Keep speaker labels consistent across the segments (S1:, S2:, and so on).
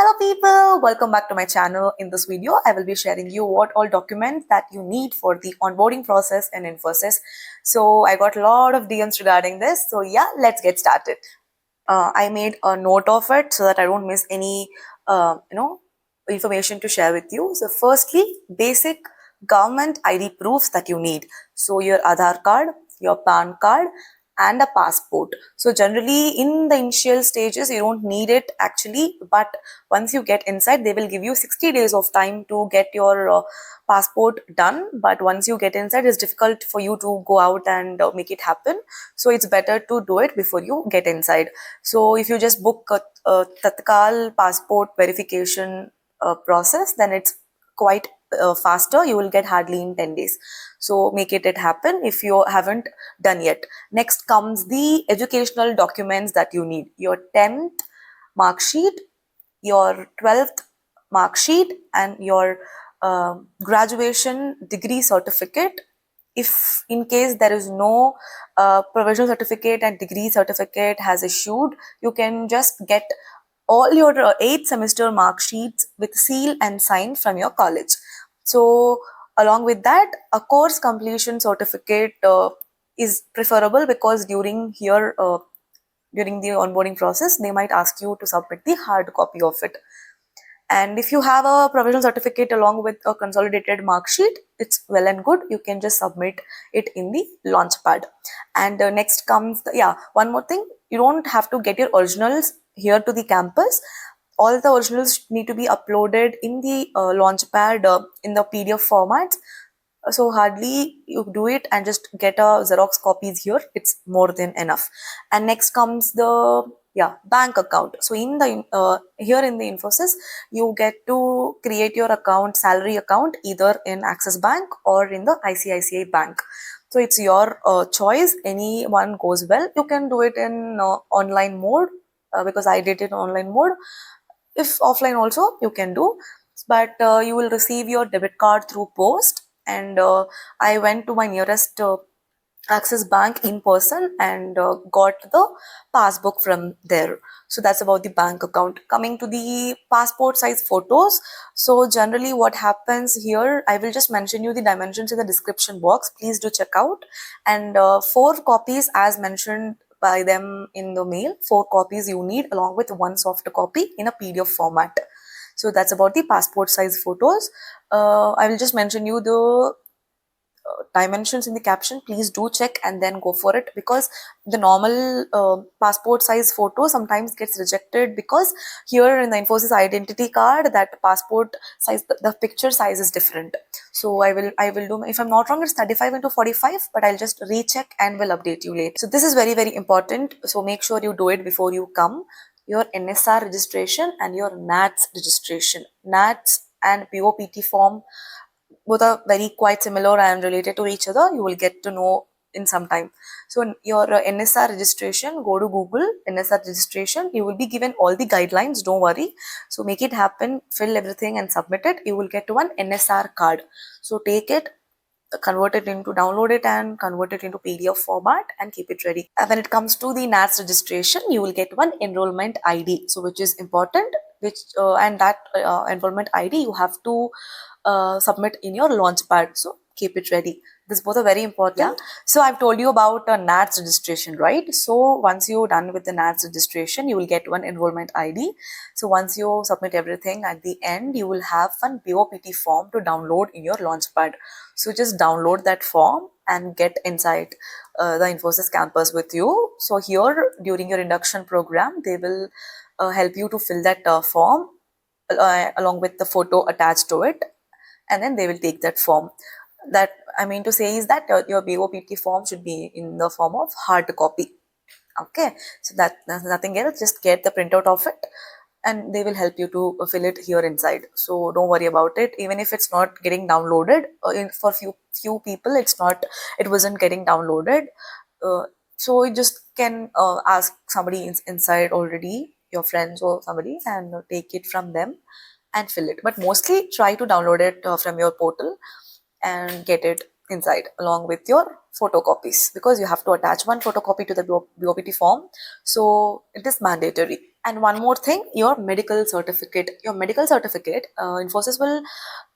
S1: Hello people, welcome back to my channel. In this video, I will be sharing you what all documents that you need for the onboarding process in Infosys. So I got a lot of DMs regarding this. So yeah, let's get started. I made a note of it so that I don't miss any, information to share with you. So firstly, basic government ID proofs that you need. So your Aadhaar card, your PAN card, and a passport. So generally in the initial stages, you don't need it actually, but once you get inside, they will give you 60 days of time to get your passport done. But once you get inside, it's difficult for you to go out and make it happen. So it's better to do it before you get inside. So if you just book a Tatkal passport verification process, then it's quite faster. You will get hardly in 10 days. So make it happen if you haven't done yet. Next comes the educational documents that you need. Your 10th mark sheet, your 12th mark sheet, and your graduation degree certificate. If in case there is no provisional certificate and degree certificate has issued, you can just get all your 8th semester mark sheets with seal and sign from your college. So along with that, a course completion certificate is preferable, because during the onboarding process, they might ask you to submit the hard copy of it. And if you have a provisional certificate along with a consolidated mark sheet, it's well and good. You can just submit it in the launchpad. And next comes one more thing. You don't have to get your originals here to the campus. All the originals need to be uploaded in the launchpad in the PDF format. So hardly you do it and just get a Xerox copies here. It's more than enough. And next comes the bank account. So in the here in the Infosys, you get to create your account, salary account, either in Axis Bank or in the ICICI Bank. So it's your choice. Any one goes well. You can do it in online mode, because I did it in online mode. If offline also you can do, but you will receive your debit card through post. And I went to my nearest Axis Bank in person and got the passbook from there. So that's about the bank account. Coming to the passport size photos. So generally what happens here, I will just mention you the dimensions in the description box. Please do check out. And 4 copies as mentioned by them in the mail. 4 copies you need, along with 1 soft copy in a PDF format. So that's about the passport size photos. I will just mention you the dimensions in the caption. Please do check and then go for it, because the normal passport size photo sometimes gets rejected, because here in the Infosys identity card, that passport size, the picture size is different. So I will do, if I'm not wrong, it's 35 into 45, but I'll just recheck and will update you later. So this is very, very important. So make sure you do it before you come. Your NSR registration and your NATS registration. NATS and POPT form, both are very quite similar and related to each other. You will get to know in some time. So your NSR registration, go to Google NSR registration. You will be given all the guidelines. Don't worry. So make it happen, fill everything and submit it. You will get one NSR card. So take it, download it and convert it into PDF format and keep it ready. And when it comes to the NATS registration, you will get one enrollment ID, so which is important, and that enrollment ID you have to submit in your launchpad. So keep it ready. This both are very important. Yeah. So I've told you about NATS registration, right? So once you're done with the NATS registration, you will get one enrollment ID. So once you submit everything, at the end, you will have one BOPT form to download in your launchpad. So just download that form and get inside the Infosys campus with you. So here, during your induction program, they will help you to fill that form along with the photo attached to it, and then they will take that form. That I mean to say is that your BOPT form should be in the form of hard copy. Okay, so that's nothing else. Just get the printout of it, and they will help you to fill it here inside. So don't worry about it. Even if it's not getting downloaded, for few people, it wasn't getting downloaded. So you just can ask somebody inside already, your friends or somebody, and take it from them and fill it. But mostly try to download it from your portal and get it inside along with your photocopies, because you have to attach one photocopy to the BOPT form. So it is mandatory. And one more thing, your medical certificate. Your medical certificate, Infosys will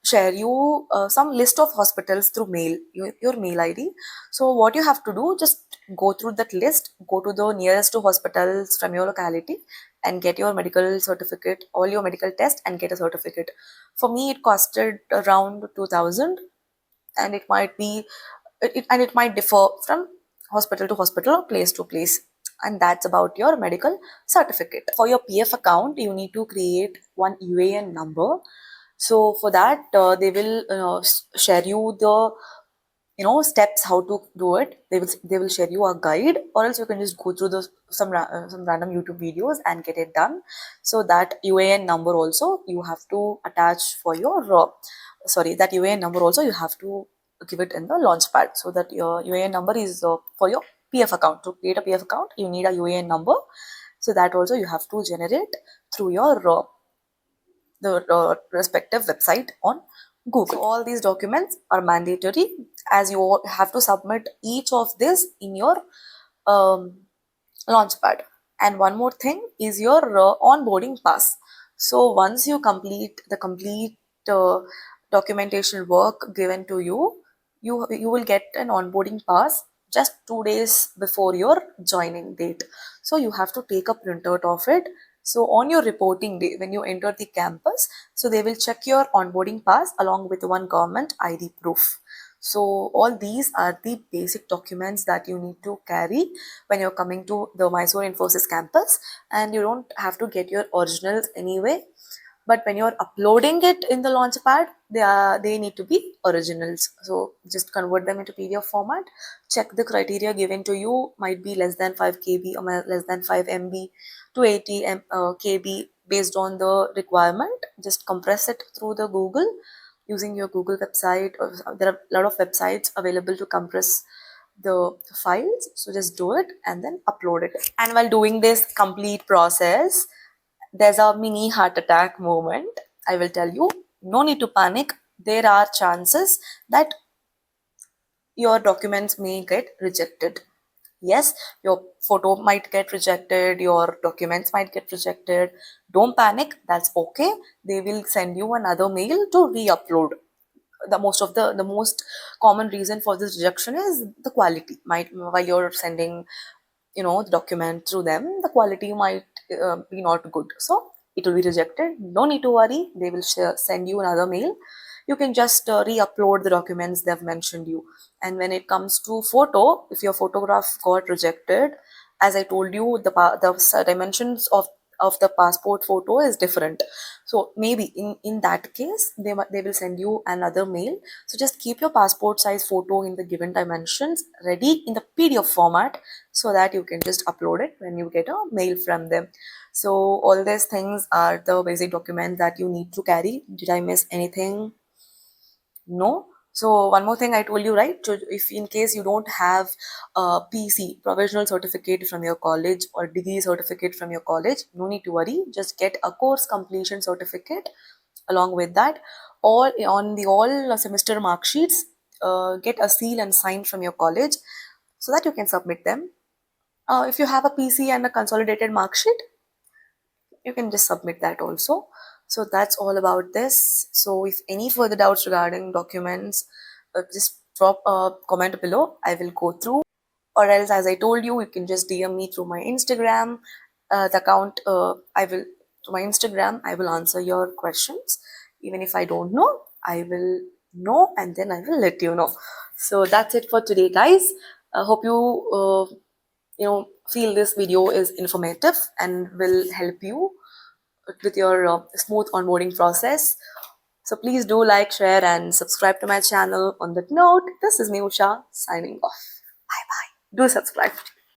S1: share you some list of hospitals through mail, your mail ID. So what you have to do, just go through that list, go to the nearest two hospitals from your locality and get your medical certificate, all your medical tests and get a certificate. For me, it costed around 2000, and it might differ from hospital to hospital or place to place. And that's about your medical certificate. For your PF account, you need to create one UAN number. So for that, they will share you the steps how to do it. They will share you a guide, or else you can just go through some random YouTube videos and get it done. So that UAN number also you have to attach for your that UAN number also you have to give it in the launchpad. So that your UAN number is for your PF account. To create a PF account, you need a UAN number. So that also you have to generate through your the respective website on Google. So all these documents are mandatory, as you have to submit each of this in your um, launchpad. And one more thing is your onboarding pass. So once you complete the complete documentation work given to you, you will get an onboarding pass just 2 days before your joining date. So you have to take a printout of it. So on your reporting day, when you enter the campus, so they will check your onboarding pass along with one government ID proof. So all these are the basic documents that you need to carry when you're coming to the Mysore Infosys campus, and you don't have to get your originals anyway. But when you're uploading it in the launchpad, they need to be originals. So just convert them into PDF format. Check the criteria given to you, might be less than 5 KB or less than 5 MB to 80 KB based on the requirement. Just compress it through the Google using your Google website. Or there are a lot of websites available to compress the files. So just do it and then upload it. And while doing this complete process, there's a mini heart attack moment. I will tell you, no need to panic. There are chances that your documents may get rejected. Yes, your photo might get rejected, your documents might get rejected. Don't panic, that's okay. They will send you another mail to re-upload. The most common reason for this rejection is the quality. Might while you're sending the document through them, the quality might be not good, so it will be rejected. No need to worry, they will send you another mail. You can just re-upload the documents they've mentioned you. And when it comes to photo, if your photograph got rejected, as I told you, the dimensions of the passport photo is different. So maybe in that case, they will send you another mail. So just keep your passport size photo in the given dimensions ready in the PDF format, so that you can just upload it when you get a mail from them. So all these things are the basic documents that you need to carry. Did I miss anything? No. So one more thing I told you, right? So if in case you don't have a PC, provisional certificate from your college or degree certificate from your college, no need to worry. Just get a course completion certificate along with that. All on the all semester mark sheets, get a seal and sign from your college so that you can submit them. If you have a PC and a consolidated mark sheet, you can just submit that also. So that's all about this. So if any further doubts regarding documents, just drop a comment below. I will go through. Or else, as I told you, you can just DM me through my Instagram. The account I will to my Instagram. I will answer your questions. Even if I don't know, I will know and then I will let you know. So that's it for today, guys. I hope feel this video is informative and will help you with your smooth onboarding process. So please do like, share, and subscribe to my channel. On that note, this is me, Usha, signing off. Bye bye. Do subscribe.